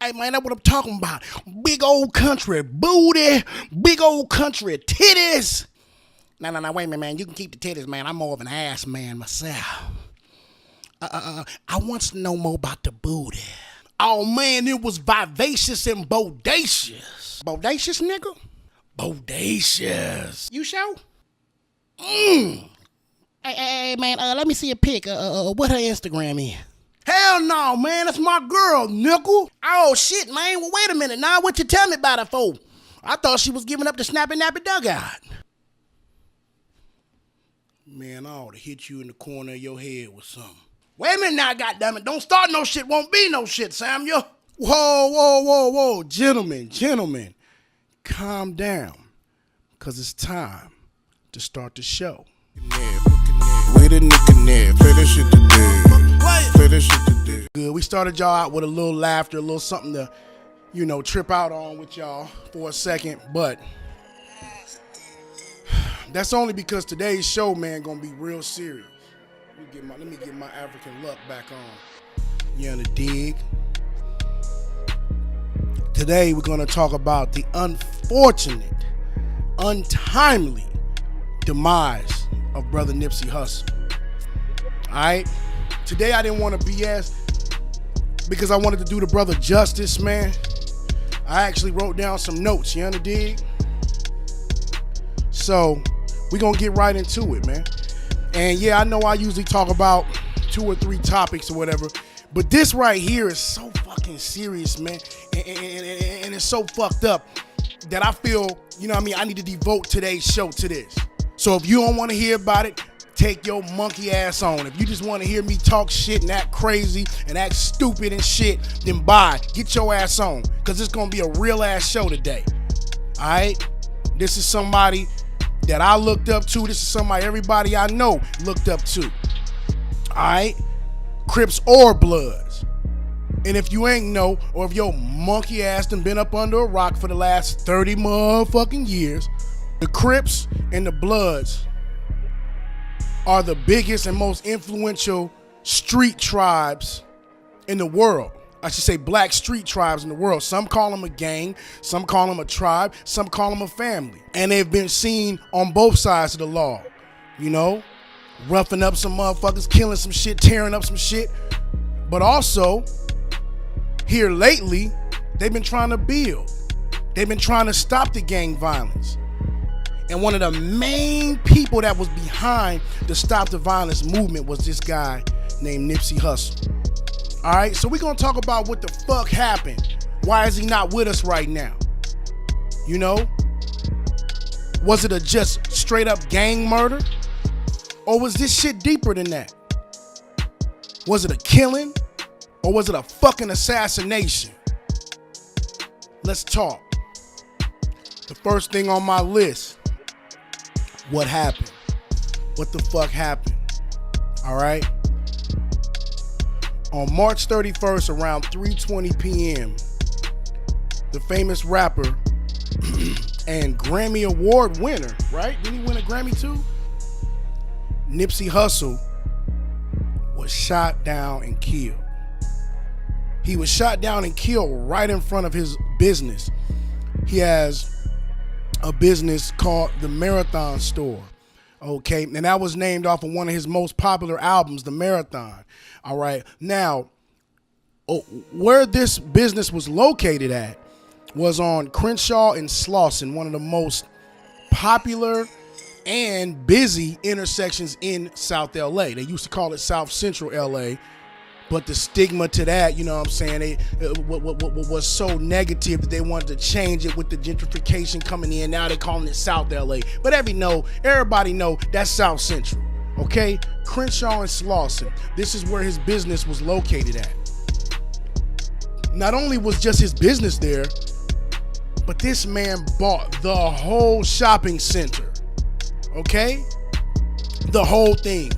Hey, man, that's what I'm talking about. Big old country booty, big old country titties. No, wait a minute, man. You can keep the titties, man. I'm more of an ass man myself. I wants to know more about the booty. Oh, man, it was vivacious and bodacious. Bodacious, nigga? Bodacious. You sure? Hey, man, let me see a pic. What her Instagram is? Hell no, man. That's my girl, nickel. Oh, shit, man. Well, wait a minute. Now, what you tell me about her for? I thought she was giving up the snappy nappy dugout. Man, I ought to hit you in the corner of your head with something. Wait a minute now, goddammit. Don't start no shit. Won't be no shit, Samuel. Whoa. Gentlemen. Calm down. Because it's time to start the show. Wait a nigga there. Play this shit today. Play this shit today. Good. We started y'all out with a little laughter, a little something to, trip out on with y'all for a second. But that's only because today's show, man, gonna be real serious. Let me get my African luck back on. You on the dig? Today we're gonna talk about the unfortunate, untimely demise of brother Nipsey Hussle. Alright? Today I didn't want to BS because I wanted to do the brother justice, man. I actually wrote down some notes, you on the dig? So, we're gonna get right into it, man. And yeah, I know I usually talk about 2 or 3 topics or whatever, but this right here is so fucking serious, man. And it's so fucked up that I feel, I need to devote today's show to this. So if you don't want to hear about it, take your monkey ass on. If you just want to hear me talk shit and act crazy and act stupid and shit, then bye. Get your ass on. Because it's going to be a real ass show today. Alright? This is somebody that I looked up to. This is somebody everybody I know looked up to. Alright? Crips or Bloods. And if you ain't know, or if your monkey ass done been up under a rock for the last 30 motherfucking years, the Crips and the Bloods are the biggest and most influential street tribes in the world. I should say black street tribes in the world. Some call them a gang, some call them a tribe, some call them a family. And they've been seen on both sides of the law, roughing up some motherfuckers, killing some shit, tearing up some shit. But also, here lately, they've been trying to build. They've been trying to stop the gang violence. And one of the main people that was behind the Stop the Violence movement was this guy named Nipsey Hussle. All right, so we're going to talk about what the fuck happened. Why is he not with us right now? Was it a just straight up gang murder? Or was this shit deeper than that? Was it a killing? Or was it a fucking assassination? Let's talk. The first thing on my list. What happened? What the fuck happened? All right. On March 31st, around 3:20 p.m., the famous rapper and Grammy Award winner, right? Didn't he win a Grammy too? Nipsey Hussle was shot down and killed. He was shot down and killed right in front of his business. He has a business called the Marathon Store, okay? And that was named off of one of his most popular albums, The Marathon, all right? Now, where this business was located at was on Crenshaw and Slauson, one of the most popular and busy intersections in South LA. They used to call it South Central LA, but the stigma to that, was so negative that they wanted to change it with the gentrification coming in. Now they're calling it South LA. But everybody know that's South Central, okay? Crenshaw and Slauson. This is where his business was located at. Not only was just his business there, but this man bought the whole shopping center, okay? The whole thing.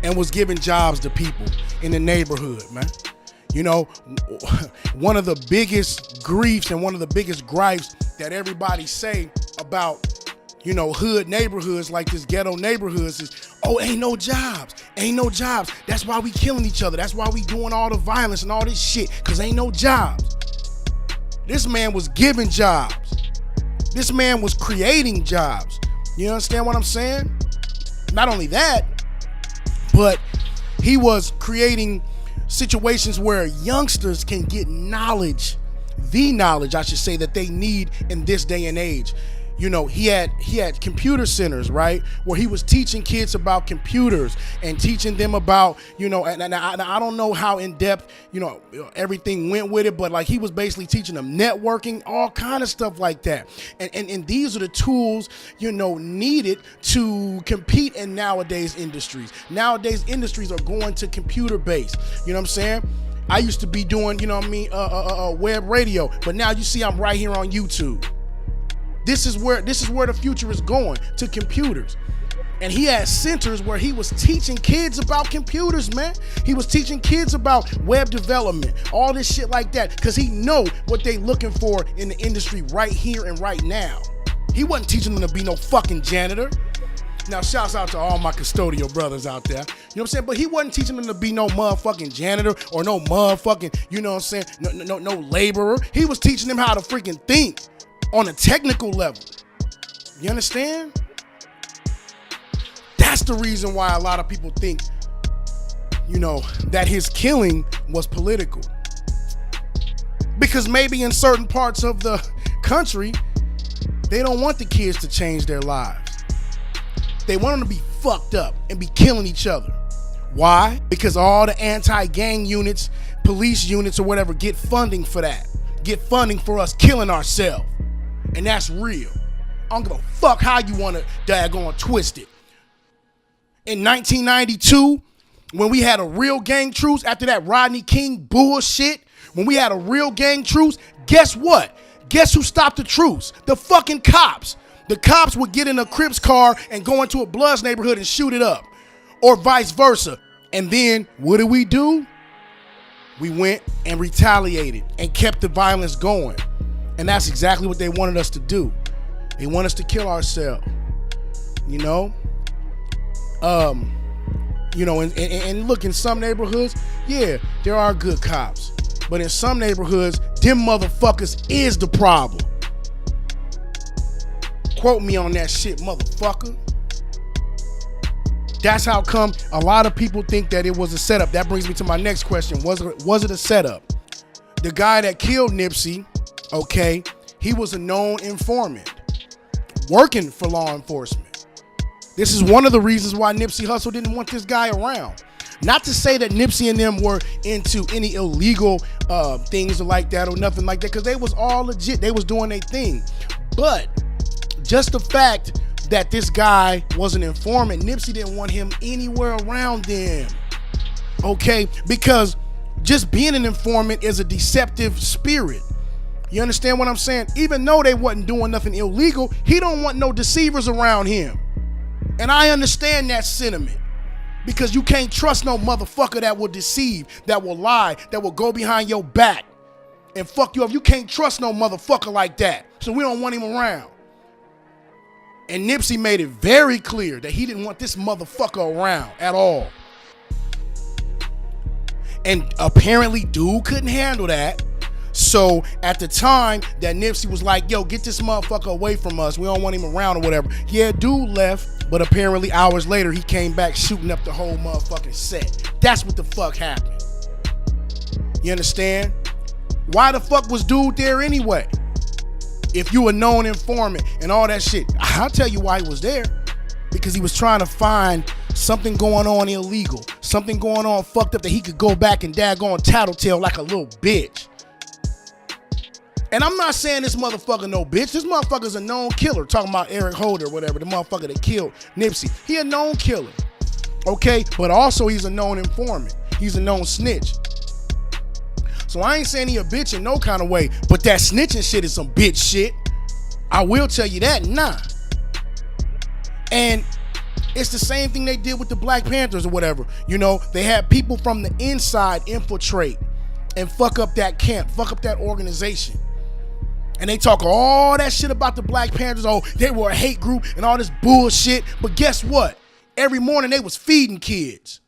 And was giving jobs to people in the neighborhood, man. One of the biggest griefs and one of the biggest gripes that everybody say about, hood neighborhoods like this ghetto neighborhoods is, ain't no jobs. That's why we killing each other. That's why we doing all the violence and all this shit, because ain't no jobs. This man was giving jobs. This man was creating jobs. You understand what I'm saying? Not only that, but he was creating situations where youngsters can get knowledge, the knowledge, I should say, that they need in this day and age. You know, he had computer centers, right, where he was teaching kids about computers and teaching them about, you know, and I don't know how in depth, you know, everything went with it, but like he was basically teaching them networking, all kind of stuff like that. And these are the tools, you know, needed to compete in nowadays industries. Nowadays industries are going to computer based. You know what I'm saying? I used to be doing, you know what I mean, web radio, but now you see I'm right here on YouTube. This is where the future is going, to computers. And he had centers where he was teaching kids about computers, man. He was teaching kids about web development, all this shit like that, because he know what they looking for in the industry right here and right now. He wasn't teaching them to be no fucking janitor. Now, shouts out to all my custodial brothers out there. You know what I'm saying? But he wasn't teaching them to be no motherfucking janitor or no motherfucking, you know what I'm saying, no laborer. He was teaching them how to freaking think on a technical level. You understand? That's the reason why a lot of people think, you know, that his killing was political. Because maybe in certain parts of the country, they don't want the kids to change their lives. They want them to be fucked up and be killing each other. Why? Because all the anti-gang units, police units or whatever get funding for that. Get funding for us killing ourselves. And that's real. I don't give a fuck how you want to daggone twist it. In 1992, when we had a real gang truce after that Rodney King bullshit, when we had a real gang truce, guess what? Guess who stopped the truce? The fucking cops. The cops would get in a Crips car and go into a Bloods neighborhood and shoot it up. Or vice versa. And then, what did we do? We went and retaliated and kept the violence going. And that's exactly what they wanted us to do. They want us to kill ourselves. You know? You know, and look, in some neighborhoods, yeah, there are good cops. But in some neighborhoods, them motherfuckers is the problem. Quote me on that shit, motherfucker. That's how come a lot of people think that it was a setup. That brings me to my next question. Was it a setup? The guy that killed Nipsey, okay, he was a known informant working for law enforcement. This is one of the reasons why Nipsey Hussle didn't want this guy around. Not to say that Nipsey and them were into any illegal things like that or nothing like that, because they was all legit. They was doing their thing. But just the fact that this guy was an informant, Nipsey didn't want him anywhere around them. Okay? Because just being an informant is a deceptive spirit. You understand what I'm saying? Even though they wasn't doing nothing illegal, he don't want no deceivers around him. And I understand that sentiment. Because you can't trust no motherfucker that will deceive, that will lie, that will go behind your back and fuck you up. You can't trust no motherfucker like that. So we don't want him around. And Nipsey made it very clear that he didn't want this motherfucker around at all. And apparently dude couldn't handle that. So at the time that Nipsey was like, yo, get this motherfucker away from us, we don't want him around or whatever. Yeah, dude left, but apparently hours later he came back shooting up the whole motherfucking set. That's what the fuck happened. You understand? Why the fuck was dude there anyway? If you a known informant and all that shit, I'll tell you why he was there. Because he was trying to find something going on illegal, something going on fucked up that he could go back and daggone tattletale like a little bitch. And I'm not saying this motherfucker no bitch. This motherfucker's a known killer. Talking about Eric Holder or whatever, the motherfucker that killed Nipsey. He a known killer. Okay? But also he's a known informant. He's a known snitch. So I ain't saying he a bitch in no kind of way, but that snitching shit is some bitch shit. I will tell you that, nah. And it's the same thing they did with the Black Panthers or whatever. You know, they had people from the inside infiltrate and fuck up that camp, fuck up that organization. And they talk all that shit about the Black Panthers. Oh, they were a hate group and all this bullshit. But guess what? Every morning they was feeding kids.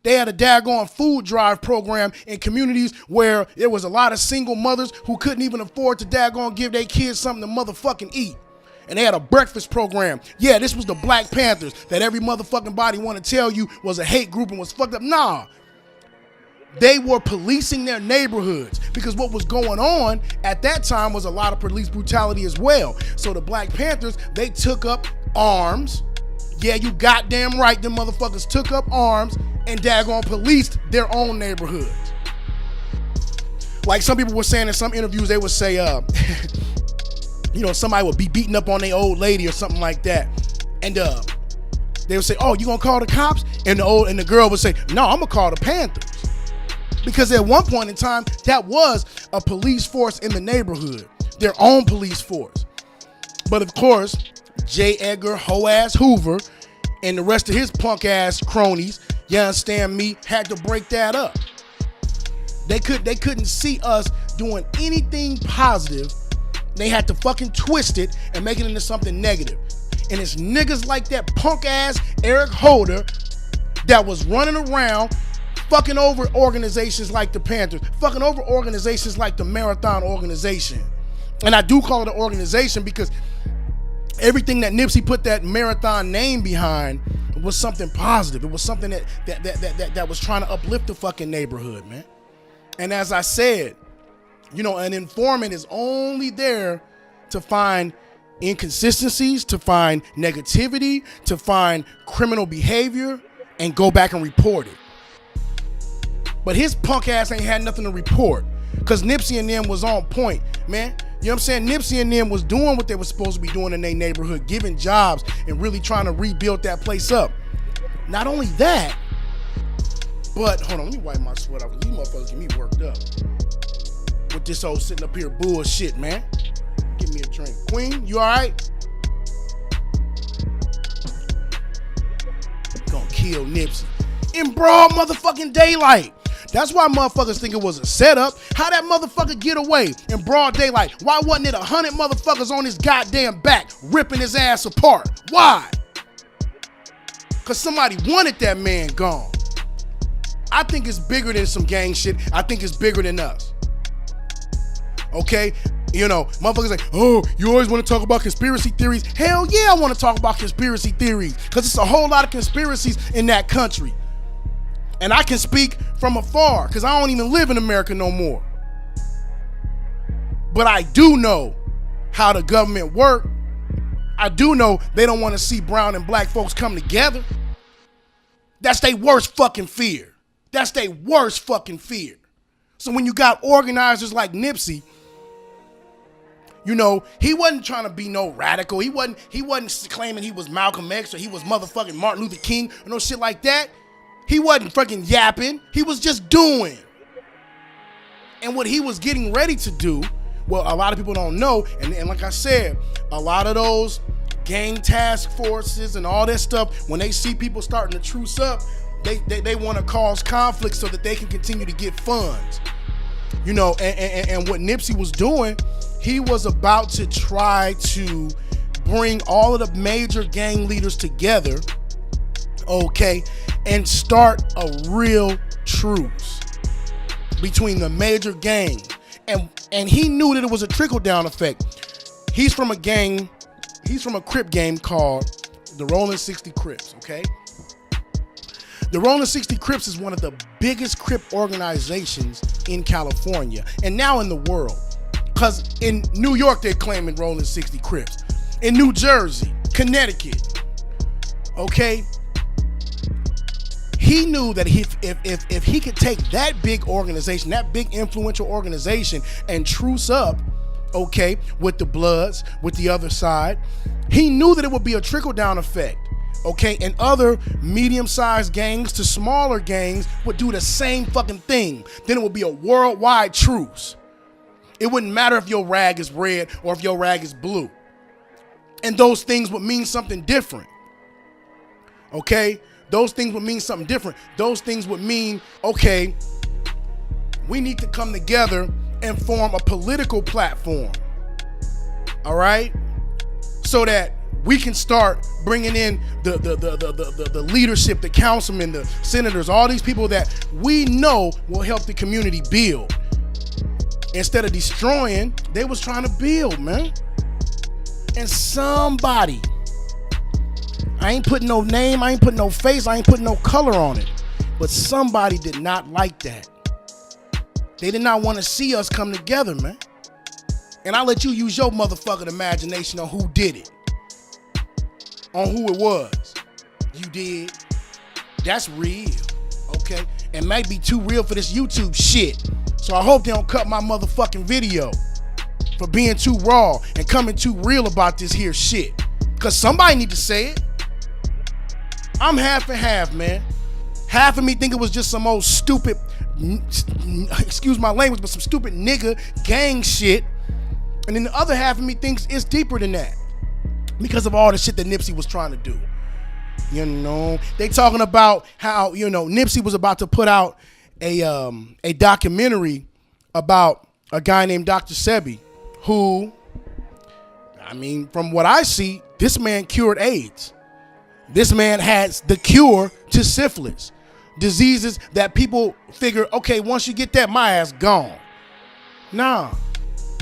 They had a daggone food drive program in communities where there was a lot of single mothers who couldn't even afford to daggone give their kids something to motherfucking eat. And they had a breakfast program. Yeah, this was the Black Panthers that every motherfucking body want to tell you was a hate group and was fucked up. Nah. They were policing their neighborhoods because what was going on at that time was a lot of police brutality as well. So the Black Panthers, they took up arms. Yeah, you goddamn right, them motherfuckers took up arms and daggone policed their own neighborhoods. Like some people were saying in some interviews, they would say, somebody would be beating up on their old lady or something like that. And they would say, oh, you gonna call the cops? And the girl would say, no, I'm gonna call the Panthers. Because at one point in time, that was a police force in the neighborhood, their own police force. But of course, J. Edgar Ho-ass Hoover and the rest of his punk ass cronies, you understand me, had to break that up. They couldn't see us doing anything positive. They had to fucking twist it and make it into something negative. And it's niggas like that punk ass Eric Holder that was running around fucking over organizations like the Panthers, fucking over organizations like the Marathon Organization. And I do call it an organization because everything that Nipsey put that Marathon name behind was something positive. It was something that was trying to uplift the fucking neighborhood, man. And as I said, an informant is only there to find inconsistencies, to find negativity, to find criminal behavior, and go back and report it. But his punk ass ain't had nothing to report because Nipsey and them was on point, man. You know what I'm saying? Nipsey and them was doing what they were supposed to be doing in their neighborhood, giving jobs and really trying to rebuild that place up. Not only that, but hold on, let me wipe my sweat off. These motherfuckers get me worked up with this old sitting up here bullshit, man. Give me a drink. Queen, you all right? Gonna kill Nipsey in broad motherfucking daylight. That's why motherfuckers think it was a setup. How that motherfucker get away in broad daylight? Why wasn't it 100 motherfuckers on his goddamn back ripping his ass apart? Why? Because somebody wanted that man gone. I think it's bigger than some gang shit. I think it's bigger than us. Okay? Motherfuckers like, oh, you always want to talk about conspiracy theories. Hell yeah, I want to talk about conspiracy theories because it's a whole lot of conspiracies in that country. And I can speak from afar because I don't even live in America no more. But I do know how the government work. I do know they don't want to see brown and black folks come together. That's their worst fucking fear. That's their worst fucking fear. So when you got organizers like Nipsey, he wasn't trying to be no radical. He wasn't claiming he was Malcolm X or he was motherfucking Martin Luther King or no shit like that. He wasn't fucking yapping. He was just doing. And what he was getting ready to do, well, a lot of people don't know. And like I said, a lot of those gang task forces and all that stuff, when they see people starting to truce up, they want to cause conflict so that they can continue to get funds. And what Nipsey was doing, he was about to try to bring all of the major gang leaders together, okay, and start a real truce between the major gangs. And he knew that it was a trickle-down effect. He's from a Crip gang called the Rolling 60 Crips, okay? The Rolling 60 Crips is one of the biggest Crip organizations in California and now in the world. Because in New York, they're claiming Rolling 60 Crips. In New Jersey, Connecticut, okay? He knew that if he could take that big organization, that big influential organization and truce up, okay, with the Bloods, with the other side, he knew that it would be a trickle-down effect, okay? And other medium-sized gangs to smaller gangs would do the same fucking thing. Then it would be a worldwide truce. It wouldn't matter if your rag is red or if your rag is blue. And those things would mean something different, okay? Those things would mean something different. Those things would mean, okay, we need to come together and form a political platform, all right? So that we can start bringing in the leadership, the councilmen, the senators, all these people that we know will help the community build. Instead of destroying, they was trying to build, man. And somebody, I ain't putting no name, I ain't putting no face, I ain't putting no color on it, but somebody did not like that. They did not want to see us come together, man. And I'll let you use your motherfucking imagination on who did it, on who it was. You did. That's real, okay? And might be too real for this YouTube shit. So I hope they don't cut my motherfucking video for being too raw and coming too real about this here shit. Because somebody need to say it. I'm half and half, man. Half of me think it was just some old stupid, excuse my language, but some stupid nigga gang shit. And then the other half of me thinks it's deeper than that because of all the shit that Nipsey was trying to do. You know, they talking about how, you know, Nipsey was about to put out a documentary about a guy named Dr. Sebi, who, I mean, from what I see, this man cured AIDS. This man has the cure to syphilis, diseases that people figure, okay, once you get that, my ass gone. Nah,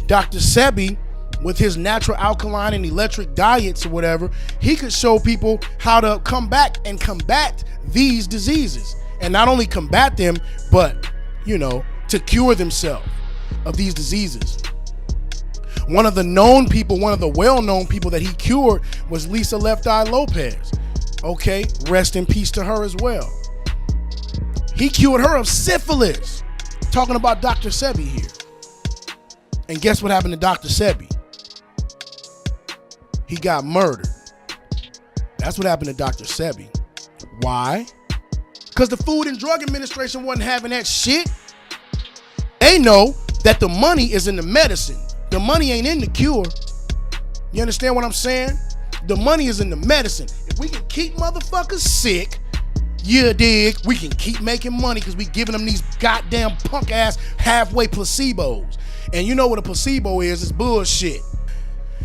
Dr. Sebi, with his natural alkaline and electric diets or whatever, he could show people how to come back and combat these diseases. And not only combat them, but, you know, to cure themselves of these diseases. One of the known people, one of the well-known people that he cured was Lisa Left Eye Lopez. Okay, rest in peace to her as well. He cured her of syphilis. Talking about Dr. Sebi here. And guess what happened to Dr. Sebi? He got murdered. That's what happened to Dr. Sebi. Why? Because the Food and Drug Administration wasn't having that shit. They know that the money is in the medicine. The money ain't in the cure. You understand what I'm saying? The money is in the medicine. If we can keep motherfuckers sick, you dig, we can keep making money because we giving them these goddamn punk ass halfway placebos. And you know what a placebo is? It's bullshit.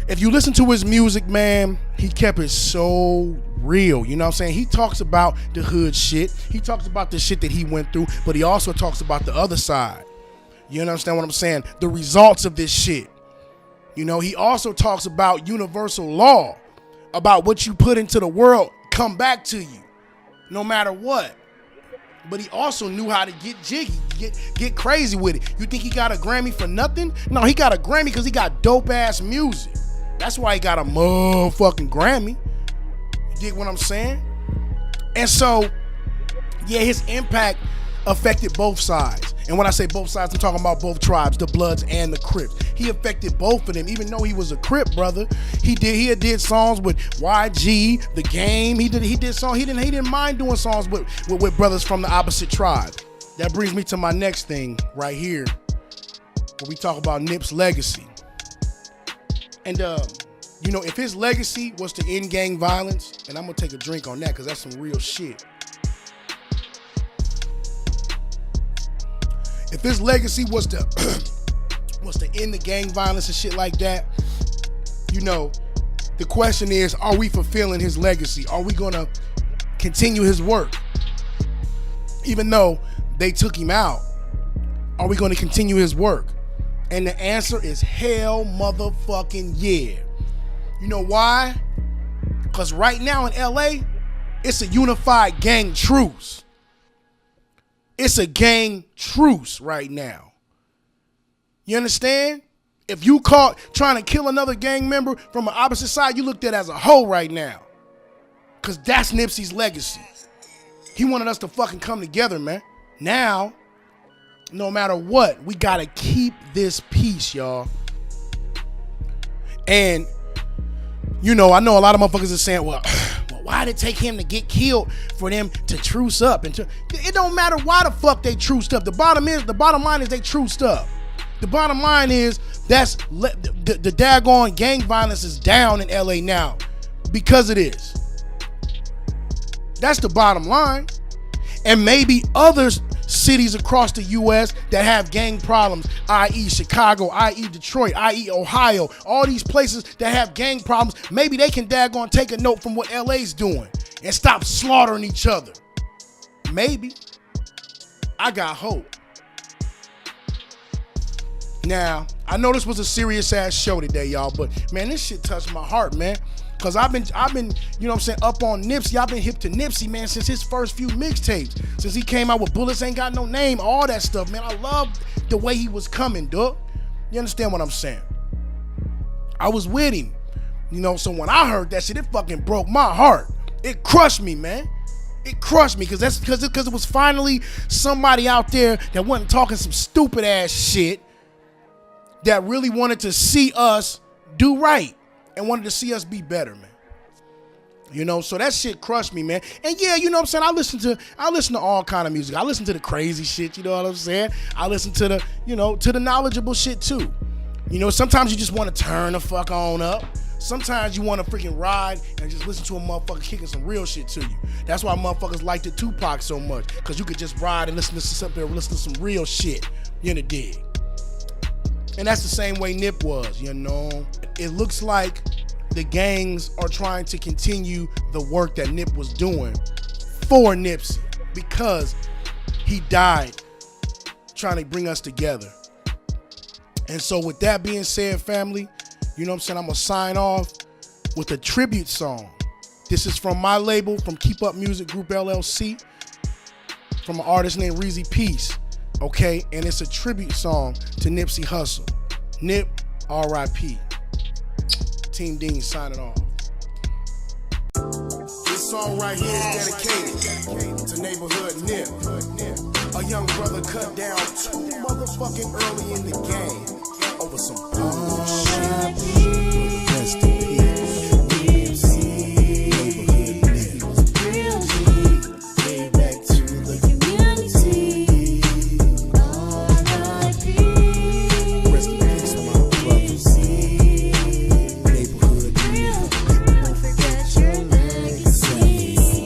If you listen to his music, man, he kept it so real. You know what I'm saying? He talks about the hood shit. He talks about the shit that he went through, but he also talks about the other side. You understand what I'm saying? The results of this shit. You know, he also talks about universal law, about what you put into the world come back to you, no matter what. But he also knew how to get jiggy, get crazy with it. You think he got a Grammy for nothing? No, he got a Grammy because he got dope ass music. That's why he got a motherfucking Grammy. You dig what I'm saying? And so, yeah, his impact affected both sides. And when I say both sides, I'm talking about both tribes, the Bloods and the Crips. He affected both of them, even though he was a Crip, brother. He did songs with YG, The Game. He did songs. He didn't mind doing songs with brothers from the opposite tribe. That brings me to my next thing right here, where we talk about Nip's legacy. And you know, if his legacy was to end gang violence, and I'm gonna take a drink on that because that's some real shit. If his legacy was to end the gang violence and shit like that, you know, the question is, are we fulfilling his legacy? Are we gonna continue his work? Even though they took him out, are we gonna continue his work? And the answer is hell motherfucking yeah. You know why? Because right now in LA, it's a unified gang truce. It's a gang truce right now. You understand? If you caught trying to kill another gang member from the opposite side, you looked at as a hoe right now. Because that's Nipsey's legacy. He wanted us to fucking come together, man. Now, no matter what, we got to keep this peace, y'all. And, you know, I know a lot of motherfuckers are saying, well, why did it take him to get killed for them to truce up? And it don't matter why the fuck they truced up. The bottom line is they truced up. The bottom line is the daggone gang violence is down in LA now because of this. That's the bottom line. And maybe others cities across the U.S. that have gang problems, i.e. Chicago, i.e. Detroit, i.e. Ohio, all these places that have gang problems, maybe they can daggone take a note from what LA's doing and stop slaughtering each other. Maybe. I got hope. Now, I know this was a serious ass show today, y'all, but man, this shit touched my heart, man. Cause I've been, you know what I'm saying, up on Nipsey. I've been hip to Nipsey, man, since his first few mixtapes. Since he came out with Bullets Ain't Got No Name, all that stuff, man. I love the way he was coming, dude. You understand what I'm saying? I was with him, you know, so when I heard that shit, it fucking broke my heart. It crushed me, man. It crushed me, because it was finally somebody out there that wasn't talking some stupid ass shit, that really wanted to see us do right and wanted to see us be better, man. You know, so that shit crushed me, man. And yeah, you know what I'm saying? I listen to all kind of music. I listen to the crazy shit, you know what I'm saying? I listen to the, you know, to the knowledgeable shit too. You know, sometimes you just want to turn the fuck on up. Sometimes you want to freaking ride and just listen to a motherfucker kicking some real shit to you. That's why motherfuckers like the Tupac so much, because you could just ride and listen to some real shit. You know, dig. And that's the same way Nip was, you know. It looks like the gangs are trying to continue the work that Nip was doing for Nipsey, because he died trying to bring us together. And so with that being said, family, you know what I'm saying, I'm going to sign off with a tribute song. This is from my label, from Keep Up Music Group LLC, from an artist named Reezy Peace. Okay, and it's a tribute song to Nipsey Hussle. Nip, R.I.P. Team Dean signing off. This song right here is dedicated to neighborhood Nip. A young brother cut down too motherfucking early in the game over some bullshit. Rest in peace. Neighborhood Nip. Gave back to the community. Rest in peace, my brothers. Neighborhood Nip. Don't forget your legacy.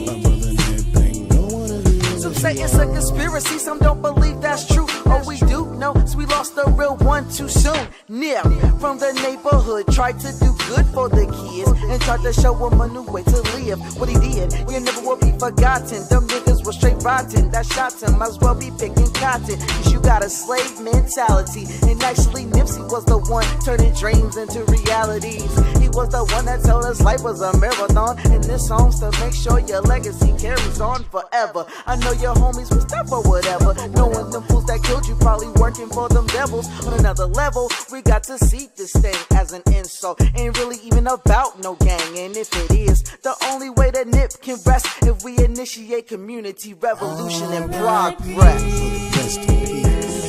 My brother Nip ain't no one of you. Some say it's a conspiracy, some don't believe that's true. All we do know is we lost the real one too soon. Nip from the neighborhood tried to do good for the kids and tried to show them a new way to live. What he did, we never will be forgotten. Them niggas was straight rotten, that shot him, might as well be picking cotton. Cause you got a slave mentality, and actually Nipsey was the one turning dreams into realities. He was the one that told us life was a marathon, and this song's to make sure your legacy carries on forever. I know your homies was tough or whatever, knowing them fools that killed you probably working for them devils. On another level, we got to see this thing as an insult, ain't really even about no gang. And if it is, the only way that Nip can rest if we initiate community revolution and progress. Rest in peace.